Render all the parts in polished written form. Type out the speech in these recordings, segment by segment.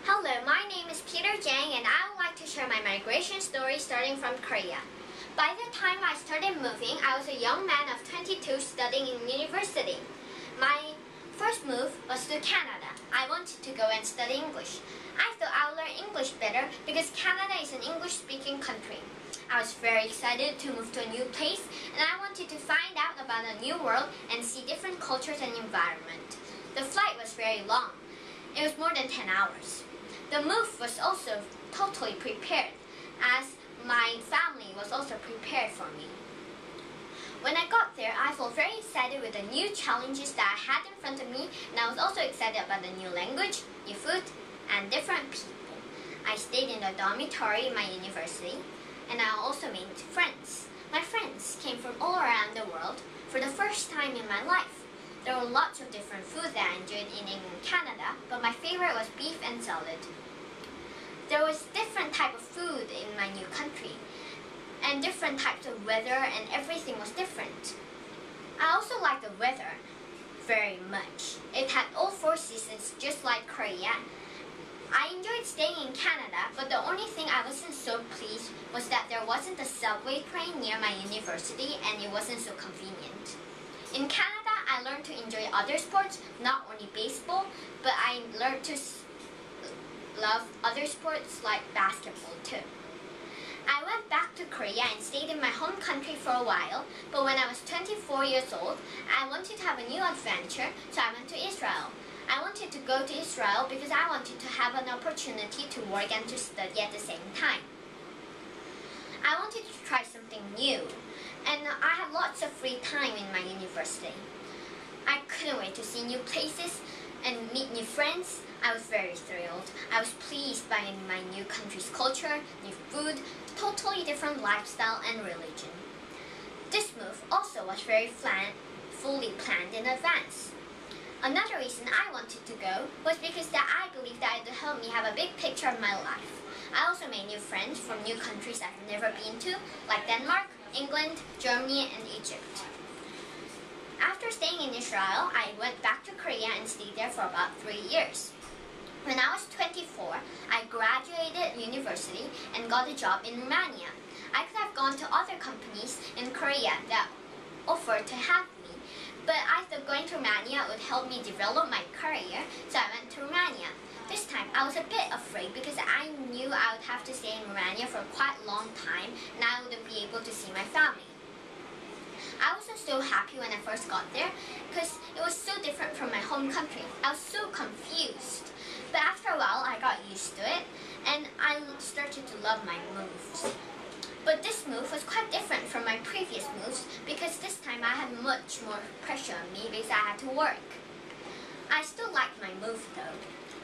Hello, my name is Peter Jang and I would like to share my migration story starting from Korea. By the time I started moving, I was a young man of 22 studying in university. My first move was to Canada. I wanted to go and study English. I thought I would learn English better because Canada is an English-speaking country. I was very excited to move to a new place and I wanted to find out about a new world and see different cultures and environment. The flight was very long. It was more than 10 hours. The move was also totally prepared, as my family was also prepared for me. When I got there, I felt very excited with the new challenges that I had in front of me, and I was also excited about the new language, new food, and different people. I stayed in a dormitory in my university, and I also made friends. My friends came from all around the world for the first time in my life. There were lots of different food that I enjoyed eating in Canada, but my favorite was beef and salad. There was different type of food in my new country, and different types of weather, and everything was different. I also liked the weather very much. It had all 4 seasons just like Korea. I enjoyed staying in Canada, but the only thing I wasn't so pleased was that there wasn't a subway train near my university and it wasn't so convenient. In Canada, I learned to enjoy other sports, not only baseball, but I learned to love other sports like basketball too. I went back to Korea and stayed in my home country for a while, but when I was 24 years old, I wanted to have a new adventure, so I went to Israel. I wanted to go to Israel because I wanted to have an opportunity to work and to study at the same time. I wanted to try something new, and I had lots of free time in my university. I couldn't wait to see new places and meet new friends. I was very thrilled. I was pleased by my new country's culture, new food, totally different lifestyle and religion. This move also was very fully planned in advance. Another reason I wanted to go was because I believed that it would help me have a big picture of my life. I also made new friends from new countries I've never been to, like Denmark, England, Germany, and Egypt. After staying in Israel, I went back to Korea and stayed there for about 3 years. When I was 24, I graduated university and got a job in Romania. I could have gone to other companies in Korea that offered to have me, but I thought going to Romania would help me develop my career, so I went to Romania. This time, I was a bit afraid because I knew I would have to stay in Romania for quite a long time and I wouldn't be able to see my family. I wasn't so happy when I first got there because it was so different from my home country. I was so confused. But after a while, I got used to it and I started to love my moves. But this move was quite different from my previous moves because this time I had much more pressure on me because I had to work. I still liked my move though.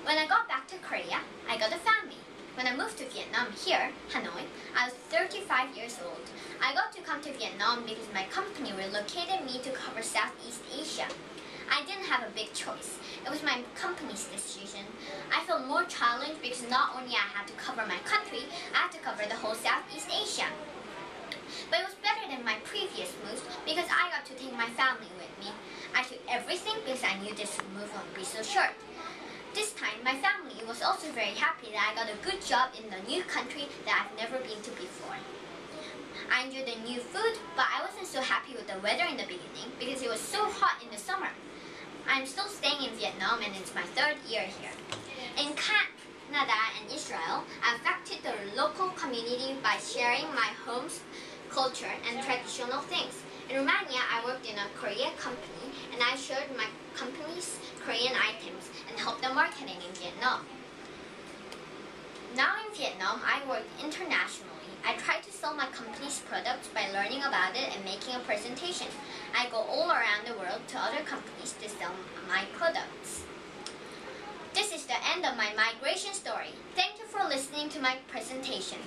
When I got back to Korea, I got a family. When I moved to Vietnam here, Hanoi, I was 35 years old. I got to come to Vietnam because my company relocated me to cover Southeast Asia. I didn't have a big choice. It was my company's decision. I felt more challenged because not only I had to cover my country, I had to cover the whole Southeast Asia. But it was better than my previous moves because I got to take my family with me. I took everything because I knew this move wouldn't be so short. This time, my family was also very happy that I got a good job in the new country that I've never been to before. I enjoyed the new food, but I wasn't so happy with the weather in the beginning because it was so hot in the summer. I'm still staying in Vietnam and it's my 3rd year here. In Canada and Israel, I affected the local community by sharing my home's culture and traditional things. In Romania, I worked in a Korean company and I shared my company's Korean items and helped the marketing in Vietnam. Now in Vietnam, I work internationally. I try to sell my company's products by learning about it and making a presentation. I go all around the world to other companies to sell my products. This is the end of my migration story. Thank you for listening to my presentation.